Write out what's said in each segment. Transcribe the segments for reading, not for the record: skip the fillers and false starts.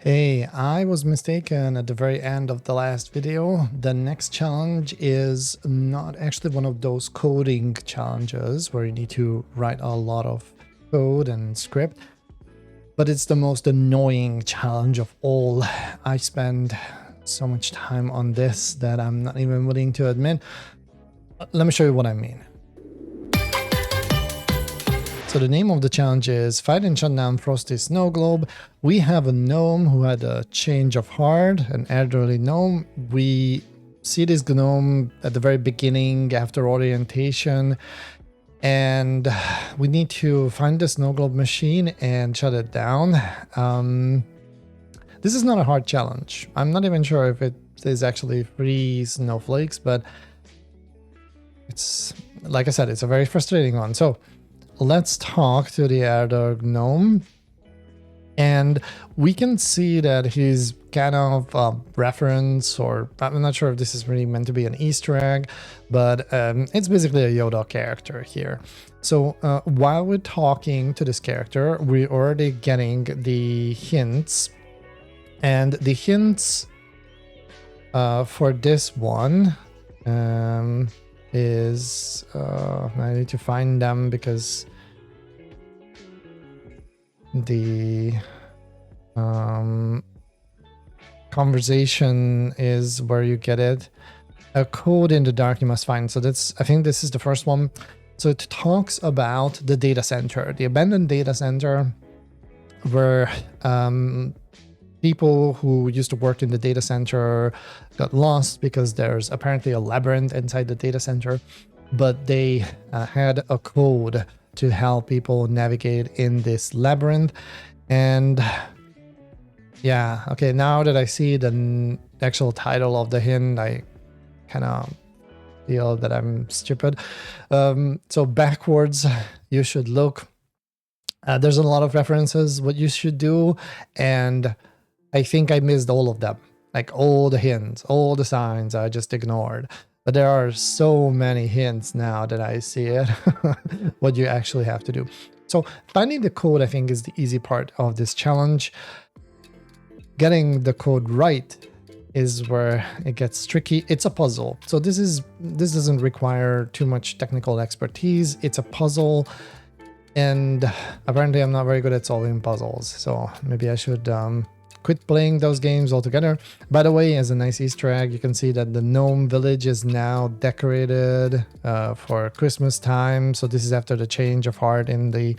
Hey, I was mistaken at the very end of the last video. The next challenge is not actually one of those coding challenges where you need to write a lot of code and script, but it's the most annoying challenge of all. I spend so much time on this that I'm not even willing to admit. Let me show you what I mean. So the name of the challenge is Fight and Shutdown Frosty Snowglobe. We have a gnome who had a change of heart, an elderly gnome. We see this gnome at the very beginning after orientation, and we need to find the Snowglobe machine and shut it down. This is not a hard challenge. I'm not even sure if it is actually 3 snowflakes, but it's, like I said, it's a very frustrating one. So let's talk to the elder gnome, and we can see that he's kind of a reference, or I'm not sure if this is really meant to be an Easter egg, but it's basically a Yoda character here. So while we're talking to this character, we're already getting the hints, and the hints for this one is I need to find them because the conversation is where you get it. A code in the dark you must find. So that's, I think this is the first one. So it talks about the data center, the abandoned data center, where people who used to work in the data center got lost because there's apparently a labyrinth inside the data center, but they had a code to help people navigate in this labyrinth. And yeah, okay, now that I see the actual title of the hint, I kind of feel that I'm stupid. So backwards, you should look. There's a lot of references what you should do, and I think I missed all of them. Like all the hints, all the signs I just ignored. But there are so many hints now that I see it, what you actually have to do. So finding the code, I think, is the easy part of this challenge. Getting the code right is where it gets tricky. It's a puzzle. So this doesn't require too much technical expertise. It's a puzzle. And apparently I'm not very good at solving puzzles. So maybe I should quit playing those games altogether. By the way, as a nice Easter egg, you can see that the gnome village is now decorated for Christmas time. So this is after the change of heart in the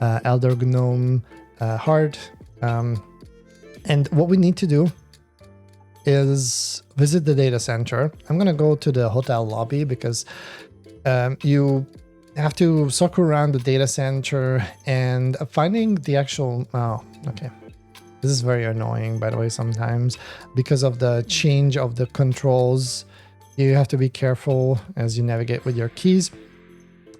elder gnome heart. And what we need to do is visit the data center. I'm gonna go to the hotel lobby because you have to circle around the data center and finding the actual, oh, okay. This is very annoying, by the way, sometimes because of the change of the controls. You have to be careful as you navigate with your keys.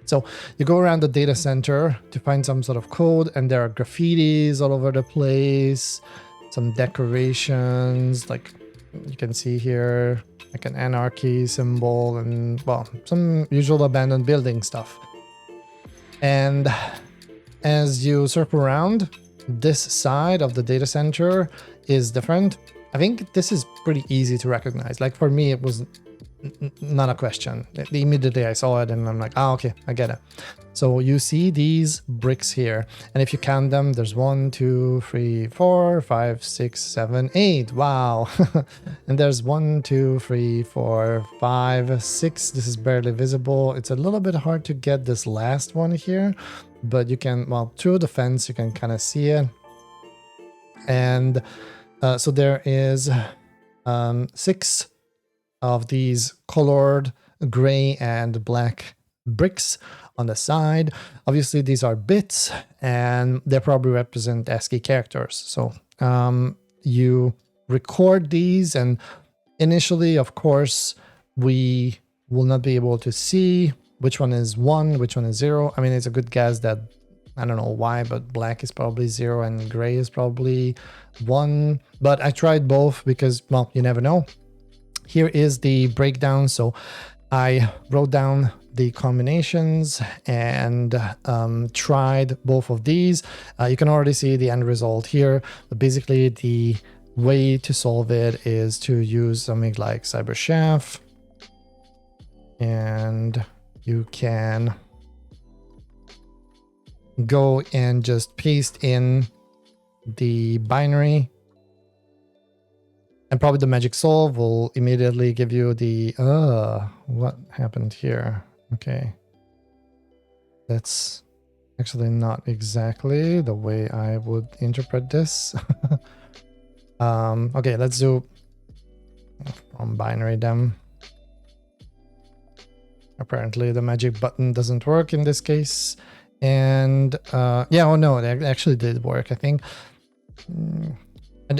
So you go around the data center to find some sort of code, and there are graffitis all over the place, some decorations, like you can see here, like an anarchy symbol, and well, some usual abandoned building stuff. And as you circle around, this side of the data center is different. I think this is pretty easy to recognize. Like for me, it was not a question. Immediately I saw it and I'm like, oh, okay, I get it. So you see these bricks here, and if you count them, there's 1, 2, 3, 4, 5, 6, 7, 8. Wow. And there's 1, 2, 3, 4, 5, 6. This is barely visible. It's a little bit hard to get this last one here, but you can, well, through the fence, you can kind of see it. And so there is 6 of these colored gray and black bricks on the side. Obviously, these are bits, and they probably represent ASCII characters. So you record these, and initially, of course, we will not be able to see which one is 1, which one is 0. I mean, it's a good guess that, I don't know why, but black is probably 0 and gray is probably 1. But I tried both because, well, you never know. Here is the breakdown. So I wrote down the combinations and tried both of these. You can already see the end result here. But basically, the way to solve it is to use something like CyberChef, and you can go and just paste in the binary, and probably the magic solve will immediately give you the what happened here. Okay, that's actually not exactly the way I would interpret this. Okay, let's do from binary them. Apparently the magic button doesn't work in this case. And yeah, oh no, it actually did work, I think.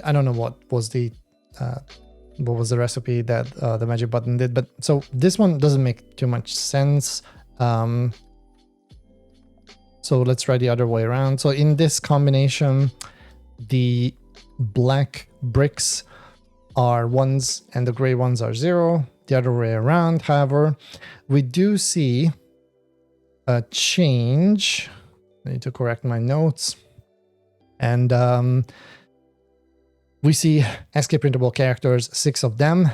I don't know what was the recipe that the magic button did, but so this one doesn't make too much sense. So let's try the other way around. So in this combination, the black bricks are ones and the gray ones are 0. The other way around, however, we do see a change. I need to correct my notes. And we see ASCII printable characters, 6 of them.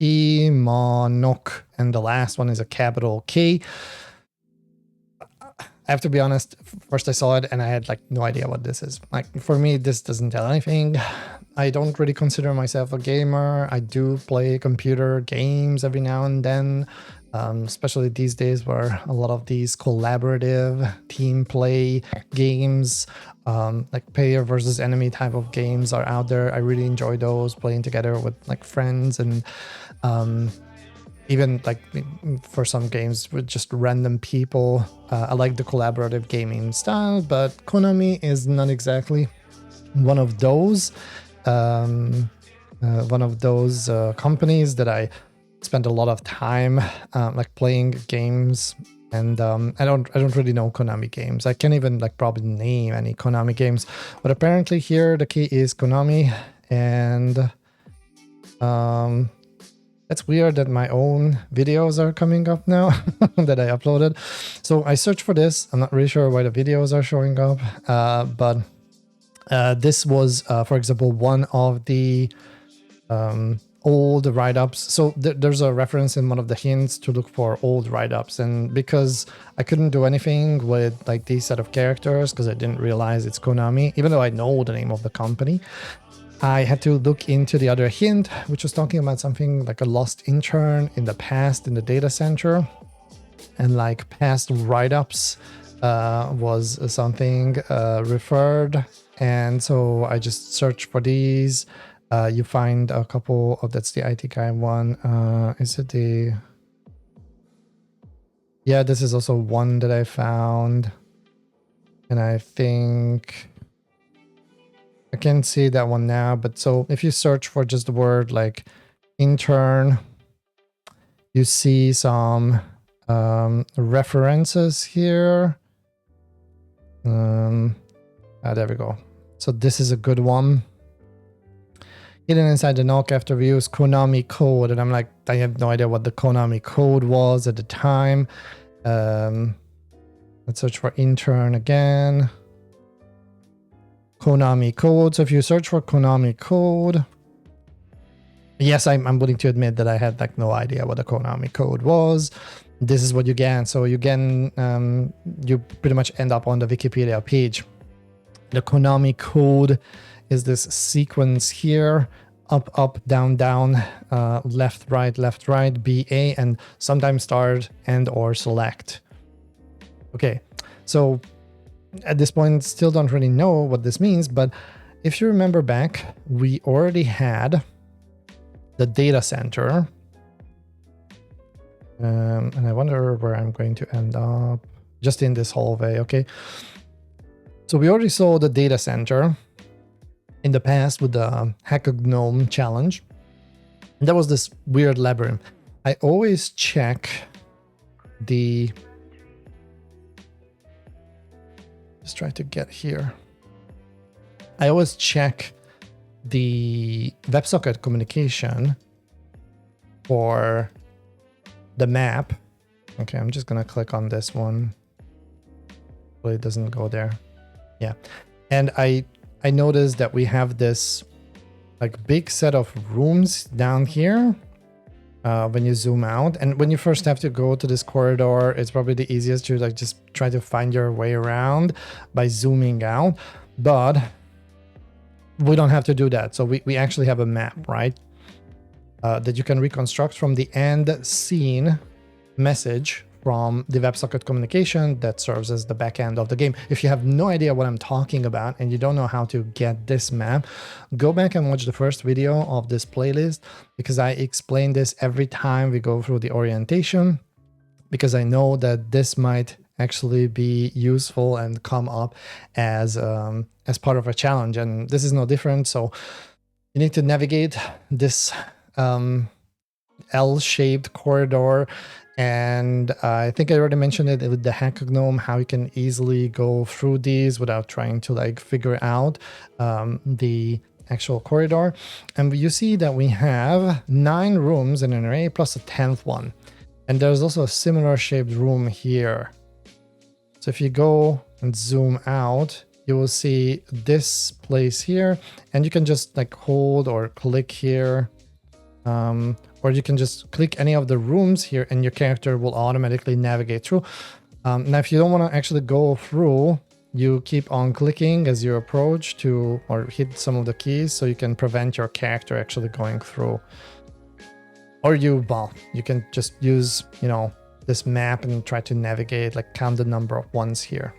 Imonok, and the last one is a capital K. I have to be honest, first I saw it and I had like no idea what this is. Like for me, this doesn't tell anything. I don't really consider myself a gamer. I do play computer games every now and then, especially these days where a lot of these collaborative team play games, like player versus enemy type of games are out there. I really enjoy those, playing together with like friends, and even like for some games with just random people. I like the collaborative gaming style, but Konami is not exactly one of those companies that I spend a lot of time like playing games. And I don't really know Konami games. I can't even like probably name any Konami games, but apparently here the key is Konami. And that's weird that my own videos are coming up now that I uploaded. So I searched for this. I'm not really sure why the videos are showing up, but this was, for example, one of the old write-ups. So there's a reference in one of the hints to look for old write-ups. And because I couldn't do anything with like these set of characters, because I didn't realize it's Konami, even though I know the name of the company, I had to look into the other hint, which was talking about something like a lost intern in the past in the data center, and like past write-ups was something referred. And so I just searched for these. You find a couple of, that's the IT guy one. Is it the... Yeah, this is also one that I found. And I think... I can't see that one now, but so if you search for just the word like intern, you see some references here. There we go. So this is a good one. Hidden inside the knock after we use Konami code, and I'm like, I have no idea what the Konami code was at the time. Let's search for intern again. Konami code. So if you search for Konami code, yes, I'm willing to admit that I had like no idea what the Konami code was. This is what you get. So you get, you pretty much end up on the Wikipedia page. The Konami code is this sequence here: up, up, down, down, left, right, BA, and sometimes start and or select. Okay, so at this point, still don't really know what this means, but if you remember back, we already had the data center. And I wonder where I'm going to end up. Just in this hallway, okay? So we already saw the data center in the past with the Hack a Gnome challenge. And that was this weird labyrinth. I always check the... Just try to get here. I always check the WebSocket communication for the map Okay, I'm just gonna click on this one. Well, it doesn't go there. Yeah. And I noticed that we have this like big set of rooms down here when you zoom out. And when you first have to go to this corridor, it's probably the easiest to like just try to find your way around by zooming out. But we don't have to do that. So we actually have a map, right? That you can reconstruct from the end scene message from the WebSocket communication that serves as the back end of the game. If you have no idea what I'm talking about and you don't know how to get this map, go back and watch the first video of this playlist, because I explain this every time we go through the orientation, because I know that this might actually be useful and come up as part of a challenge, and this is no different. So you need to navigate this L-shaped corridor. And I think I already mentioned it with the hack gnome, how you can easily go through these without trying to like figure out the actual corridor. And you see that we have 9 rooms in an array plus a 10th one. And there's also a similar shaped room here. So if you go and zoom out, you will see this place here, and you can just like hold or click here. Or you can just click any of the rooms here and your character will automatically navigate through. Now, if you don't want to actually go through, you keep on clicking as you approach to or hit some of the keys so you can prevent your character actually going through. Or you can just use, this map and try to navigate, like count the number of ones here.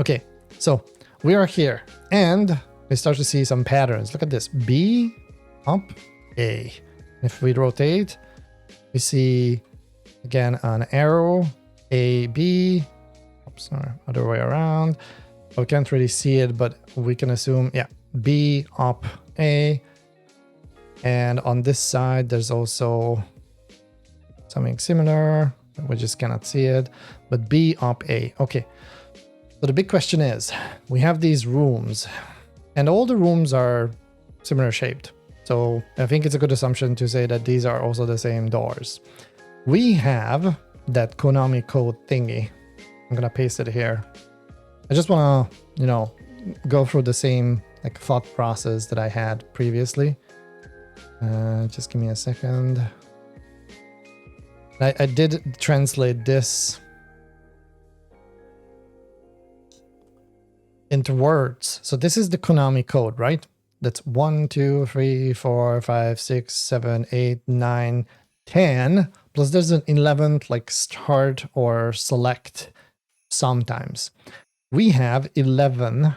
Okay, so we are here and we start to see some patterns. Look at this, B, up, A. If we rotate, we see again an arrow, A, B, oops, sorry, other way around. We can't really see it, but we can assume, yeah, B, up, A. And on this side, there's also something similar. We just cannot see it, but B, up, A. Okay. So the big question is, we have these rooms and all the rooms are similar shaped. So I think it's a good assumption to say that these are also the same doors. We have that Konami code thingy. I'm gonna paste it here. I just wanna, go through the same like thought process that I had previously. Just give me a second. I did translate this into words. So this is the Konami code, right? That's 1, 2, 3, 4, 5, 6, 7, 8, 9, 10. Plus there's an 11th like start or select sometimes. We have 11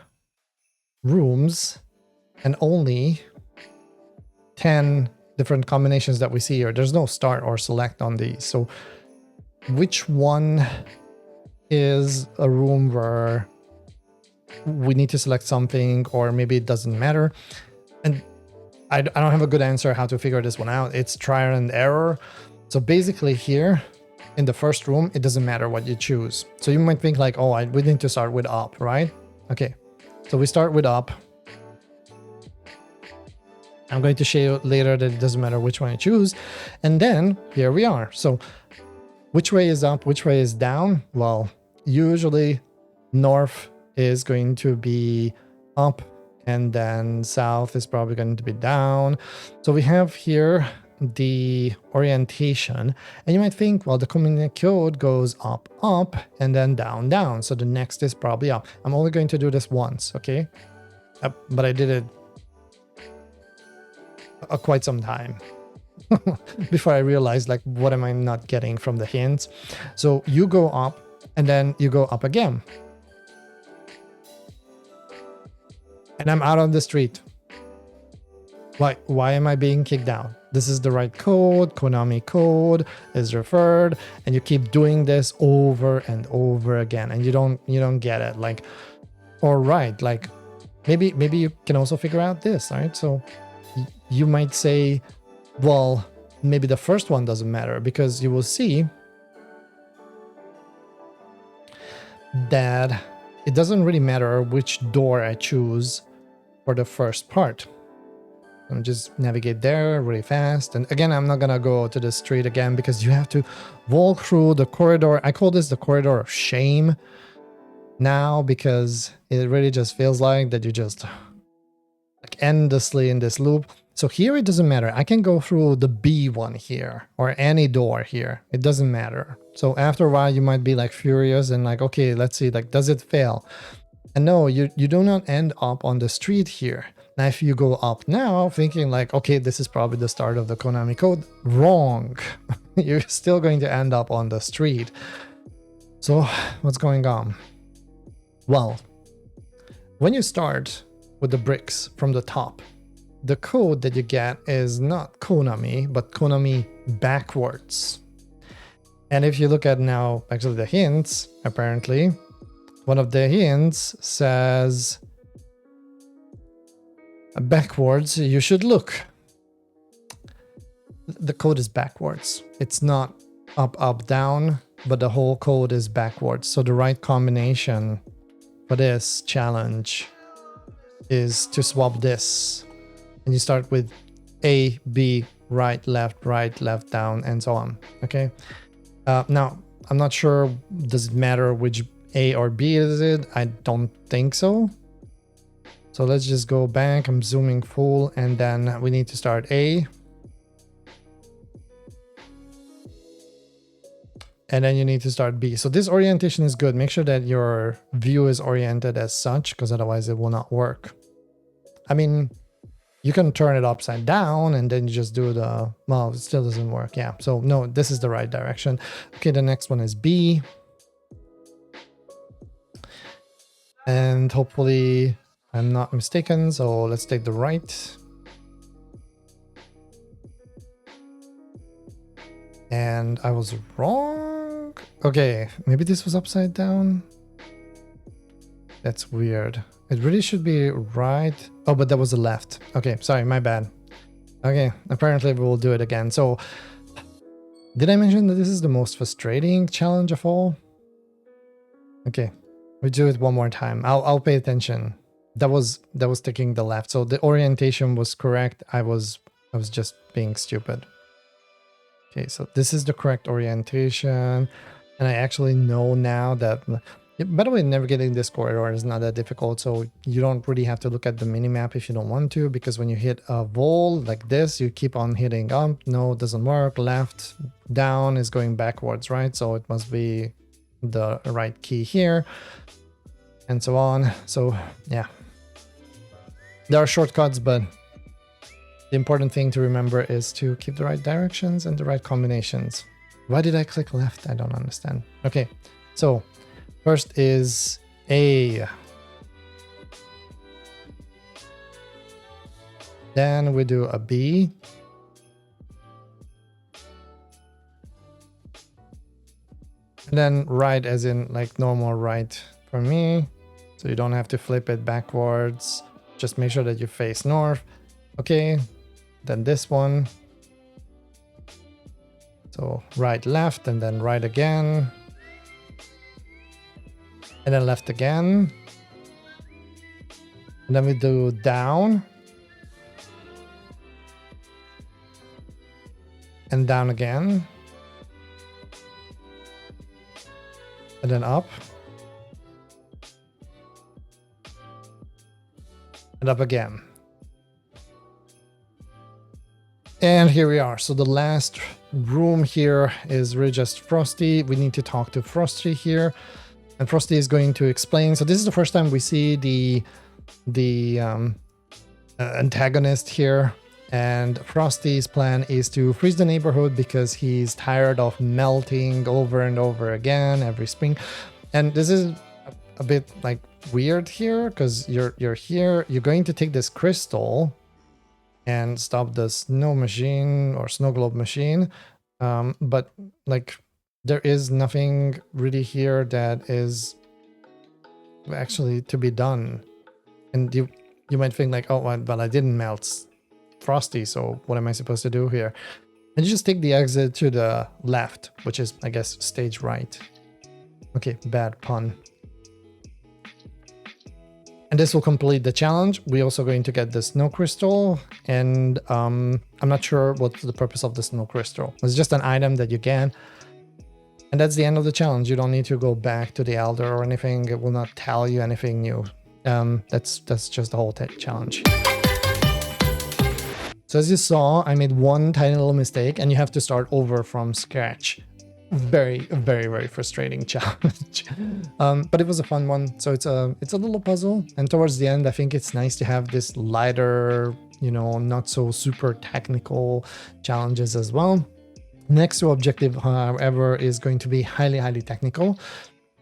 rooms and only 10 different combinations that we see here. There's no start or select on these. So which one is a room where we need to select something, or maybe it doesn't matter? And I don't have a good answer how to figure this one out. It's trial and error. So basically here in the first room, it doesn't matter what you choose. So you might think like, oh, we need to start with up, right? Okay, so we start with up. I'm going to show you later that it doesn't matter which one you choose. And then here we are. So which way is up, which way is down? Well, usually north is going to be up, and then south is probably going to be down. So we have here the orientation, and you might think, well, the community code goes up, up, and then down, down. So the next is probably up. I'm only going to do this once, okay? But I did it quite some time before I realized, like, what am I not getting from the hints? So you go up, and then you go up again. And I'm out on the street. Why am I being kicked out? This is the right code. Konami code is referred, and you keep doing this over and over again, and you don't get it. Like, all right, like maybe you can also figure out this, right? So you might say, well, maybe the first one doesn't matter, because you will see that it doesn't really matter which door I choose for the first part. And just navigate there really fast. And again, I'm not gonna go to the street again because you have to walk through the corridor. I call this the corridor of shame now because it really just feels like that you just like endlessly in this loop. So here it doesn't matter. I can go through the B one here or any door here. It doesn't matter. So after a while you might be like furious and like, okay, let's see, like, does it fail? And no, you do not end up on the street here. Now, if you go up now thinking like, okay, this is probably the start of the Konami code, wrong. You're still going to end up on the street. So what's going on? Well, when you start with the bricks from the top, the code that you get is not Konami, but Konami backwards. And if you look at now, actually the hints, apparently, one of the hints says backwards, you should look. The code is backwards. It's not up, up, down, but the whole code is backwards. So the right combination for this challenge is to swap this. And you start with A, B, right, left, down, and so on. Okay. Now, I'm not sure, does it matter which A or B is it? I don't think so. So let's just go back. I'm zooming full, and then we need to start A. And then you need to start B. So this orientation is good. Make sure that your view is oriented as such, because otherwise it will not work. I mean, you can turn it upside down and then you just do the, well, it still doesn't work. Yeah. So no, this is the right direction. Okay. The next one is B. And hopefully I'm not mistaken. So let's take the right. And I was wrong. Okay. Maybe this was upside down. That's weird. It really should be right. Oh, but that was the left. Okay, sorry, my bad. Okay, apparently we will do it again. So, did I mention that this is the most frustrating challenge of all? Okay, we do it one more time. I'll pay attention. That was taking the left. So the orientation was correct. I was just being stupid. Okay, so this is the correct orientation, and I actually know now that. By the way, navigating this corridor is not that difficult, so you don't really have to look at the minimap if you don't want to, because when you hit a wall like this, you keep on hitting up. No, it doesn't work. Left, down is going backwards, right? So it must be the right key here, and so on. So yeah, there are shortcuts, but the important thing to remember is to keep the right directions and the right combinations. Why did I click left? I don't understand. Okay, so first is A. Then we do a B. And then right as in like normal right for me. So you don't have to flip it backwards. Just make sure that you face north. Okay. Then this one. So right, left, and then right again. And then left again. And then we do down. And down again. And then up. And up again. And here we are. So the last room here is really just Frosty. We need to talk to Frosty here. And Frosty is going to explain. So this is the first time we see the antagonist here. And Frosty's plan is to freeze the neighborhood because he's tired of melting over and over again every spring. And this is a bit like weird here because you're here. You're going to take this crystal and stop the snow machine or snow globe machine. But like, there is nothing really here that is actually to be done. And you might think like, oh, well, I didn't melt Frosty, so what am I supposed to do here? And you just take the exit to the left, which is, I guess, stage right. Okay, bad pun. And this will complete the challenge. We're also going to get the snow crystal, and I'm not sure what's the purpose of the snow crystal. It's just an item that you get. And that's the end of the challenge. You don't need to go back to the Elder or anything. It will not tell you anything new. That's just the whole challenge. So as you saw, I made one tiny little mistake and you have to start over from scratch. Very, very, very frustrating challenge. But it was a fun one. So it's a little puzzle. And towards the end, I think it's nice to have this lighter, you know, not so super technical challenges as well. Next objective, however, is going to be highly, highly technical,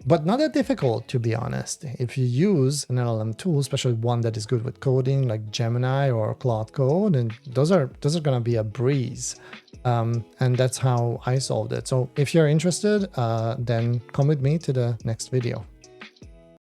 but not that difficult, to be honest. If you use an LLM tool, especially one that is good with coding like Gemini or Claude Code, and those are going to be a breeze. And that's how I solved it. So if you're interested, then come with me to the next video.